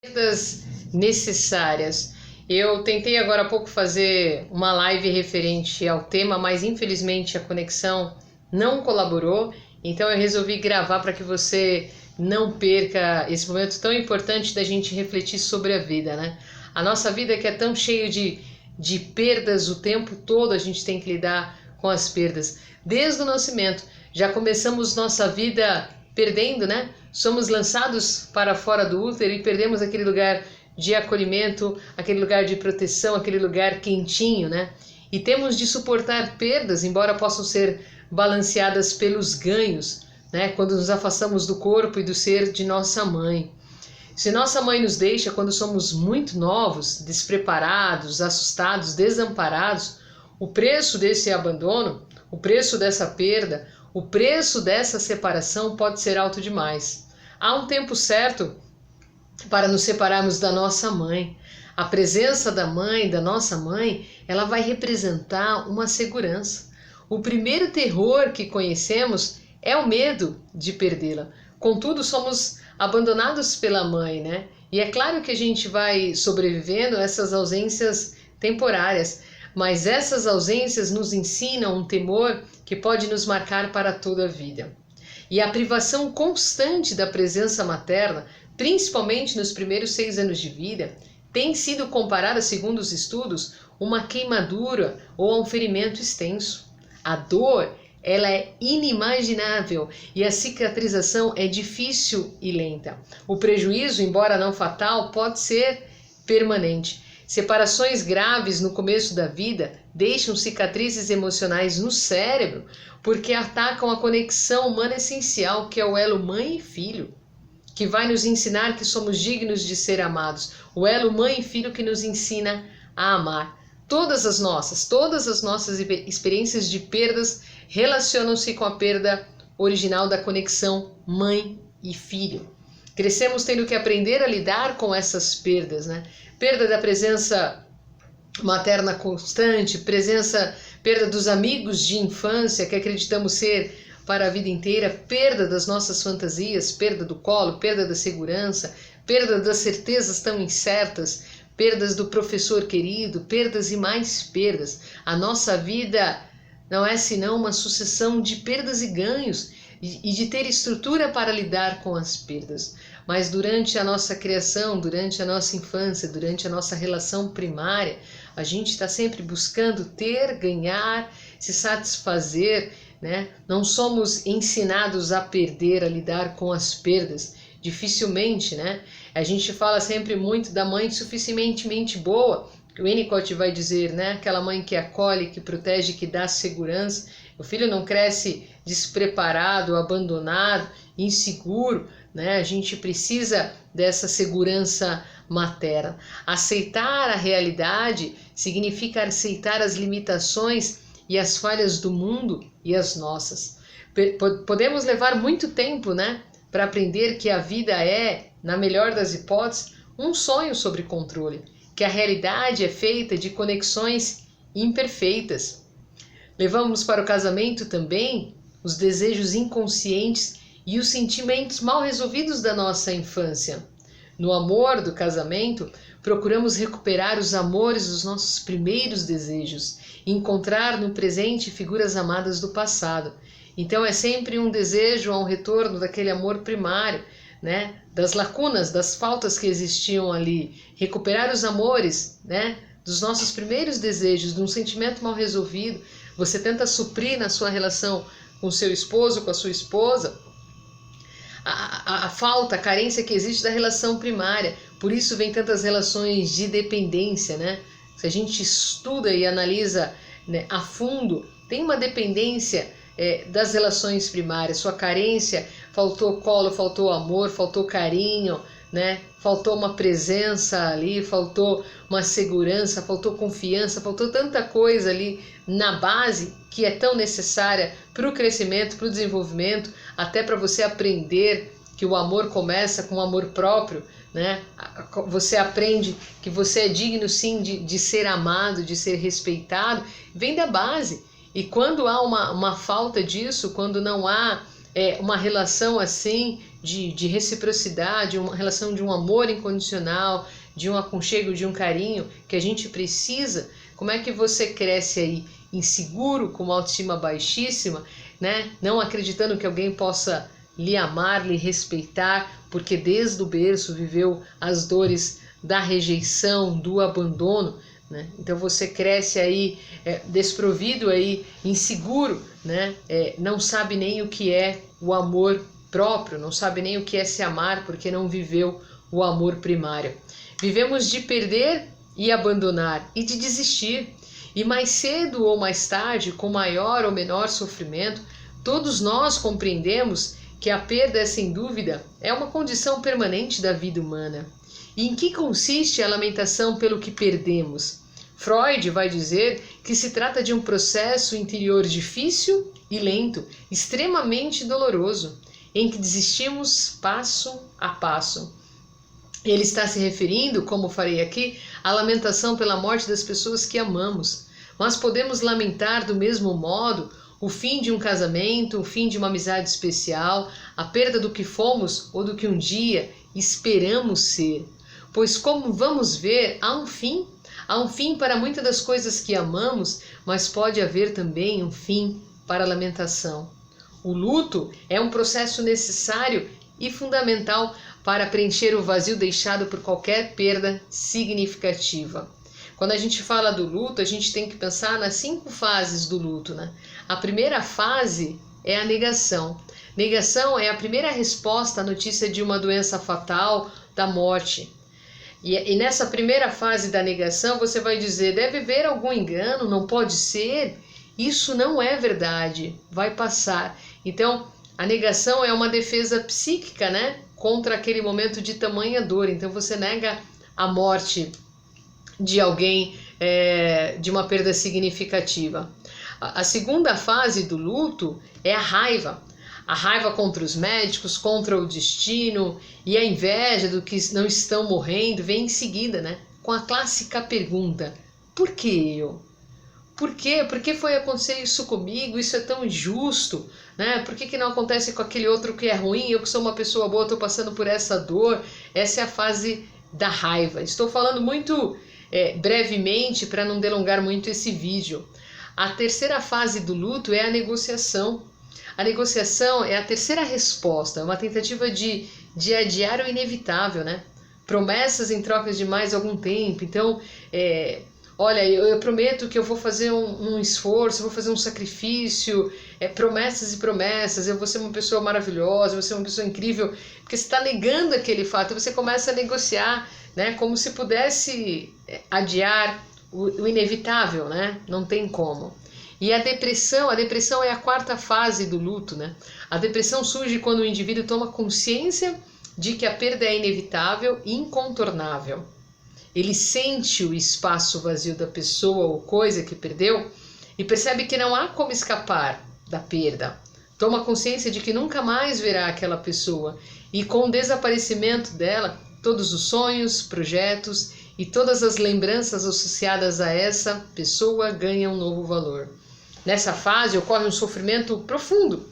Perdas necessárias. Eu tentei agora há pouco fazer uma live referente ao tema, mas infelizmente a conexão não colaborou, então eu resolvi gravar para que você não perca esse momento tão importante da gente refletir sobre a vida, né? A nossa vida que é tão cheia de perdas o tempo todo, a gente tem que lidar com as perdas. Desde o nascimento, já começamos nossa vida perdendo, né? Somos lançados para fora do útero e perdemos aquele lugar de acolhimento, aquele lugar de proteção, aquele lugar quentinho, né? E temos de suportar perdas, embora possam ser balanceadas pelos ganhos, né? Quando nos afastamos do corpo e do ser de nossa mãe. Se nossa mãe nos deixa quando somos muito novos, despreparados, assustados, desamparados, o preço desse abandono, o preço dessa perda, o preço dessa separação pode ser alto demais. Há um tempo certo para nos separarmos da nossa mãe. A presença da mãe, da nossa mãe, ela vai representar uma segurança. O primeiro terror que conhecemos é o medo de perdê-la. Contudo, somos abandonados pela mãe, né? E é claro que a gente vai sobrevivendo a essas ausências temporárias, mas essas ausências nos ensinam um temor que pode nos marcar para toda a vida. E a privação constante da presença materna, principalmente nos primeiros 6 anos de vida, tem sido comparada, segundo os estudos, uma queimadura ou a um ferimento extenso. A dor, ela é inimaginável e a cicatrização é difícil e lenta. O prejuízo, embora não fatal, pode ser permanente. Separações graves no começo da vida deixam cicatrizes emocionais no cérebro porque atacam a conexão humana essencial, que é o elo mãe e filho, que vai nos ensinar que somos dignos de ser amados. O elo mãe e filho que nos ensina a amar. Todas as nossas experiências de perdas relacionam-se com a perda original da conexão mãe e filho. Crescemos tendo que aprender a lidar com essas perdas, né? Perda da presença materna constante, perda dos amigos de infância que acreditamos ser para a vida inteira, perda das nossas fantasias, perda do colo, perda da segurança, perda das certezas tão incertas, perdas do professor querido, perdas e mais perdas. A nossa vida não é senão uma sucessão de perdas e ganhos e de ter estrutura para lidar com as perdas. Mas durante a nossa criação, durante a nossa infância, durante a nossa relação primária, a gente está sempre buscando ter, ganhar, se satisfazer, né? Não somos ensinados a perder, a lidar com as perdas. Dificilmente, né? A gente fala sempre muito da mãe suficientemente boa, que o Winnicott vai dizer, né? Aquela mãe que acolhe, que protege, que dá segurança. O filho não cresce despreparado, abandonado, inseguro, né? A gente precisa dessa segurança materna. Aceitar a realidade significa aceitar as limitações e as falhas do mundo e as nossas. Podemos levar muito tempo, né, para aprender que a vida é, na melhor das hipóteses, um sonho sobre controle, que a realidade é feita de conexões imperfeitas. Levamos para o casamento também os desejos inconscientes e os sentimentos mal resolvidos da nossa infância. No amor do casamento, procuramos recuperar os amores dos nossos primeiros desejos, encontrar no presente figuras amadas do passado. Então é sempre um desejo a um retorno daquele amor primário, né? Das lacunas, das faltas que existiam ali, recuperar os amores, né? Dos nossos primeiros desejos, de um sentimento mal resolvido. Você tenta suprir na sua relação com o seu esposo, com a sua esposa, a falta, a carência que existe da relação primária. Por isso vem tantas relações de dependência, né? Se a gente estuda e analisa, né, a fundo, tem uma dependência das relações primárias. Sua carência, faltou colo, faltou amor, faltou carinho, né? Faltou uma presença ali, faltou uma segurança, faltou confiança, faltou tanta coisa ali na base que é tão necessária para o crescimento, para o desenvolvimento, até para você aprender que o amor começa com o amor próprio, né? Você aprende que você é digno sim de ser amado, de ser respeitado, vem da base. E quando há uma falta disso, quando não há uma relação assim de reciprocidade, uma relação de um amor incondicional, de um aconchego, de um carinho que a gente precisa, como é que você cresce aí inseguro, com uma autoestima baixíssima, né? Não acreditando que alguém possa lhe amar, lhe respeitar, porque desde o berço viveu as dores da rejeição, do abandono, né? Então você cresce aí desprovido, aí, inseguro, né? Não sabe nem o que é o amor próprio, não sabe nem o que é se amar, porque não viveu o amor primário. Vivemos de perder e abandonar e de desistir. E mais cedo ou mais tarde, com maior ou menor sofrimento, todos nós compreendemos que a perda, sem dúvida, é uma condição permanente da vida humana. E em que consiste a lamentação pelo que perdemos? Freud vai dizer que se trata de um processo interior difícil e lento, extremamente doloroso, em que desistimos passo a passo. Ele está se referindo, como farei aqui, à lamentação pela morte das pessoas que amamos. Mas podemos lamentar do mesmo modo o fim de um casamento, o fim de uma amizade especial, a perda do que fomos ou do que um dia esperamos ser. Pois, como vamos ver, há um fim para muitas das coisas que amamos, mas pode haver também um fim para a lamentação. O luto é um processo necessário e fundamental para preencher o vazio deixado por qualquer perda significativa. Quando a gente fala do luto, a gente tem que pensar nas 5 fases do luto, né? A primeira fase é a negação. Negação é a primeira resposta à notícia de uma doença fatal, da morte. E nessa primeira fase da negação, você vai dizer, deve haver algum engano, não pode ser, isso não é verdade, vai passar. Então, a negação é uma defesa psíquica, né? Contra aquele momento de tamanha dor. Então, você nega a morte de alguém, de uma perda significativa. A segunda fase do luto é a raiva. A raiva contra os médicos, contra o destino e a inveja do que não estão morrendo vem em seguida, né? Com a clássica pergunta, por que eu? Por quê? Por que foi acontecer isso comigo? Isso é tão injusto, né? Por que não acontece com aquele outro que é ruim? Eu que sou uma pessoa boa, estou passando por essa dor. Essa é a fase da raiva. Estou falando muito brevemente para não delongar muito esse vídeo. A terceira fase do luto é a negociação. A negociação é a terceira resposta, uma tentativa de adiar o inevitável, né? Promessas em troca de mais algum tempo. Então, olha, eu prometo que eu vou fazer um esforço, eu vou fazer um sacrifício, promessas e promessas, eu vou ser uma pessoa maravilhosa, eu vou ser uma pessoa incrível, porque você está negando aquele fato, e você começa a negociar, né? Como se pudesse adiar o inevitável, né? Não tem como. E a depressão é a quarta fase do luto, né? A depressão surge quando o indivíduo toma consciência de que a perda é inevitável e incontornável. Ele sente o espaço vazio da pessoa ou coisa que perdeu e percebe que não há como escapar da perda. Toma consciência de que nunca mais verá aquela pessoa e com o desaparecimento dela, todos os sonhos, projetos e todas as lembranças associadas a essa pessoa ganham um novo valor. Nessa fase ocorre um sofrimento profundo.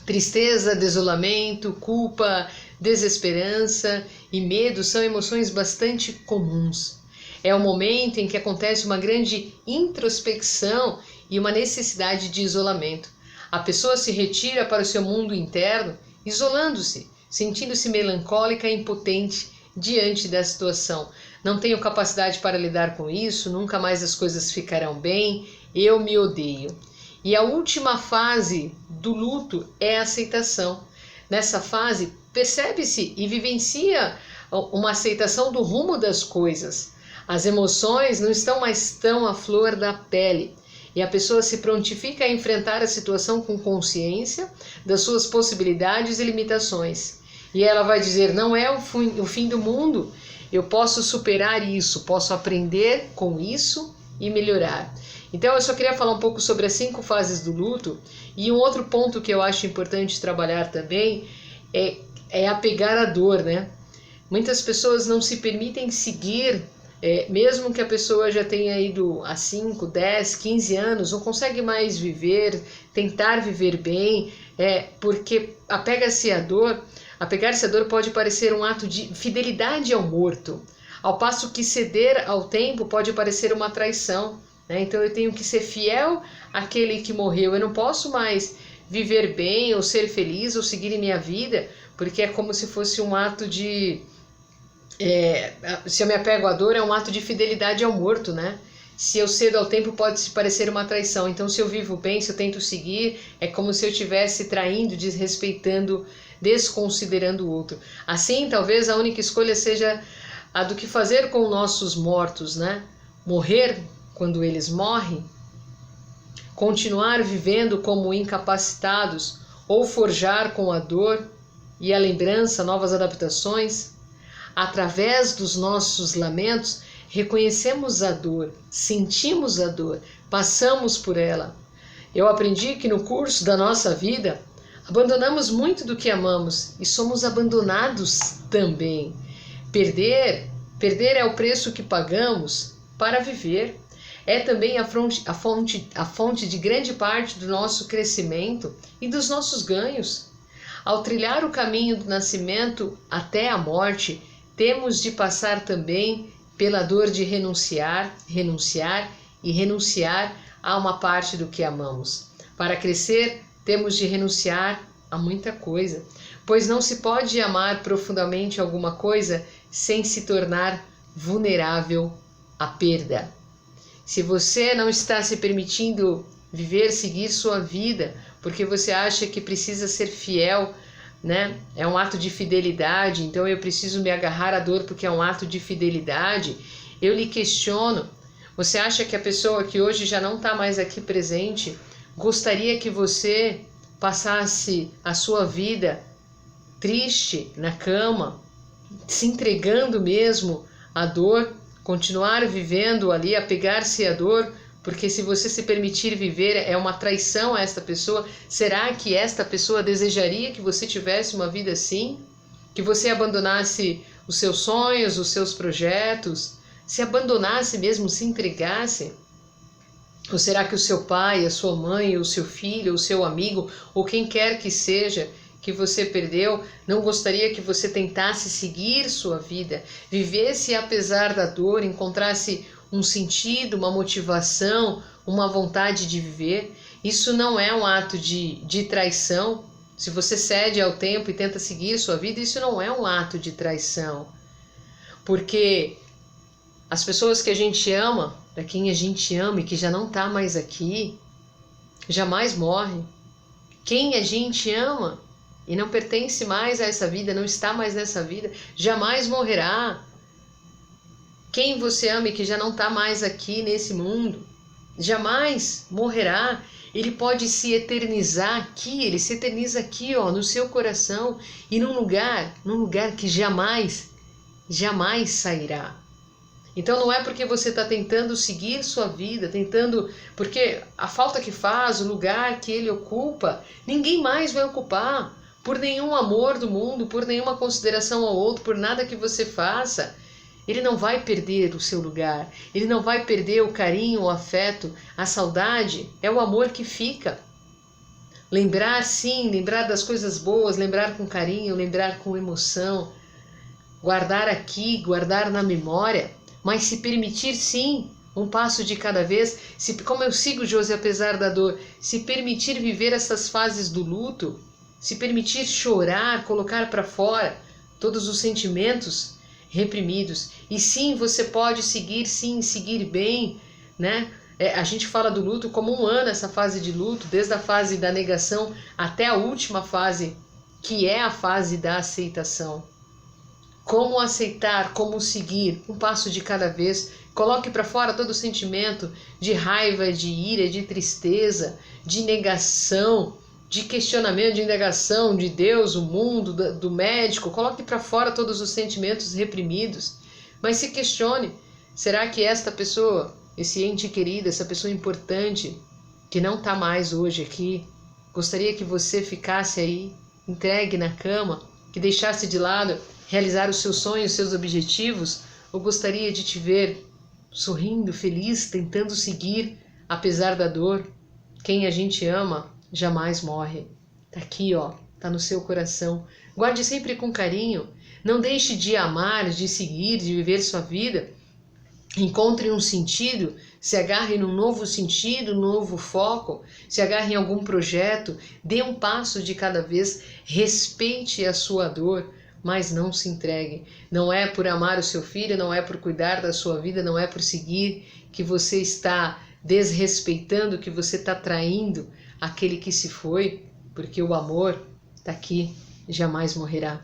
Tristeza, desolamento, culpa, desesperança e medo são emoções bastante comuns. É o momento em que acontece uma grande introspecção e uma necessidade de isolamento. A pessoa se retira para o seu mundo interno, isolando-se, sentindo-se melancólica e impotente diante da situação. Não tenho capacidade para lidar com isso, nunca mais as coisas ficarão bem, eu me odeio. E a última fase do luto é a aceitação. Nessa fase, percebe-se e vivencia uma aceitação do rumo das coisas. As emoções não estão mais tão à flor da pele. E a pessoa se prontifica a enfrentar a situação com consciência das suas possibilidades e limitações. E ela vai dizer, não é o fim do mundo, eu posso superar isso, posso aprender com isso e melhorar. Então eu só queria falar um pouco sobre as 5 fases do luto. E um outro ponto que eu acho importante trabalhar também é apegar a dor, né? Muitas pessoas não se permitem seguir, mesmo que a pessoa já tenha ido há 5, 10, 15 anos, não consegue mais viver, tentar viver bem, porque apega-se à dor. Apegar-se à dor pode parecer um ato de fidelidade ao morto, ao passo que ceder ao tempo pode parecer uma traição, né? Então eu tenho que ser fiel àquele que morreu. Eu não posso mais viver bem ou ser feliz ou seguir minha vida, porque é como se fosse um ato de... se eu me apego à dor, é um ato de fidelidade ao morto, né? Se eu cedo ao tempo, pode se parecer uma traição. Então, se eu vivo bem, se eu tento seguir, é como se eu estivesse traindo, desrespeitando, desconsiderando o outro. Assim, talvez a única escolha seja a do que fazer com nossos mortos, né? Morrer quando eles morrem, continuar vivendo como incapacitados ou forjar com a dor e a lembrança novas adaptações. Através dos nossos lamentos, reconhecemos a dor, sentimos a dor, passamos por ela. Eu aprendi que no curso da nossa vida, abandonamos muito do que amamos e somos abandonados também. Perder é o preço que pagamos para viver. É também a fonte de grande parte do nosso crescimento e dos nossos ganhos. Ao trilhar o caminho do nascimento até a morte, temos de passar também pela dor de renunciar a uma parte do que amamos. Para crescer, temos de renunciar a muita coisa, pois não se pode amar profundamente alguma coisa sem se tornar vulnerável à perda. Se você não está se permitindo seguir sua vida, porque você acha que precisa ser fiel, né? É um ato de fidelidade, então eu preciso me agarrar à dor porque é um ato de fidelidade. Eu lhe questiono, você acha que a pessoa que hoje já não está mais aqui presente gostaria que você passasse a sua vida triste na cama, se entregando mesmo à dor, continuar vivendo ali, apegar-se à dor? Porque se você se permitir viver é uma traição a esta pessoa. Será que esta pessoa desejaria que você tivesse uma vida assim? Que você abandonasse os seus sonhos, os seus projetos? Se abandonasse mesmo, se entregasse? Ou será que o seu pai, a sua mãe, o seu filho, o seu amigo, ou quem quer que seja que você perdeu, não gostaria que você tentasse seguir sua vida, vivesse apesar da dor, encontrasse um sentido, uma motivação, uma vontade de viver? Isso não é um ato de traição. Se você cede ao tempo e tenta seguir sua vida, isso não é um ato de traição. Porque as pessoas que a gente ama, para quem a gente ama e que já não está mais aqui, jamais morre. Quem a gente ama e não pertence mais a essa vida, não está mais nessa vida, jamais morrerá. Quem você ama e que já não está mais aqui nesse mundo, jamais morrerá. Ele pode se eternizar aqui, ele se eterniza aqui, ó, no seu coração e num lugar que jamais sairá. Então não é porque você está tentando seguir sua vida, porque a falta que faz, o lugar que ele ocupa, ninguém mais vai ocupar, por nenhum amor do mundo, por nenhuma consideração ao outro, por nada que você faça. Ele não vai perder o seu lugar, ele não vai perder o carinho, o afeto, a saudade, é o amor que fica. Lembrar sim, lembrar das coisas boas, lembrar com carinho, lembrar com emoção, guardar aqui, guardar na memória, mas se permitir sim, um passo de cada vez, como eu sigo Josi apesar da dor, se permitir viver essas fases do luto, se permitir chorar, colocar para fora todos os sentimentos reprimidos. E sim, você pode seguir bem, né? A gente fala do luto como um ano, essa fase de luto, desde a fase da negação até a última fase, que é a fase da aceitação. Como aceitar, como seguir, um passo de cada vez. Coloque para fora todo o sentimento de raiva, de ira, de tristeza, de negação, de questionamento, de indagação de Deus, o mundo, do médico. Coloque para fora todos os sentimentos reprimidos, mas se questione, será que esta pessoa, esse ente querido, essa pessoa importante, que não está mais hoje aqui, gostaria que você ficasse aí, entregue na cama, que deixasse de lado realizar os seus sonhos, os seus objetivos, ou gostaria de te ver sorrindo, feliz, tentando seguir, apesar da dor? Quem a gente ama jamais morre. Tá aqui, ó, está no seu coração. Guarde sempre com carinho. Não deixe de amar, de seguir, de viver sua vida. Encontre um sentido, se agarre num novo sentido, um novo foco, se agarre em algum projeto, dê um passo de cada vez, respeite a sua dor, mas não se entregue. Não é por amar o seu filho, não é por cuidar da sua vida, não é por seguir que você está desrespeitando, que você está traindo aquele que se foi, porque o amor está aqui, jamais morrerá.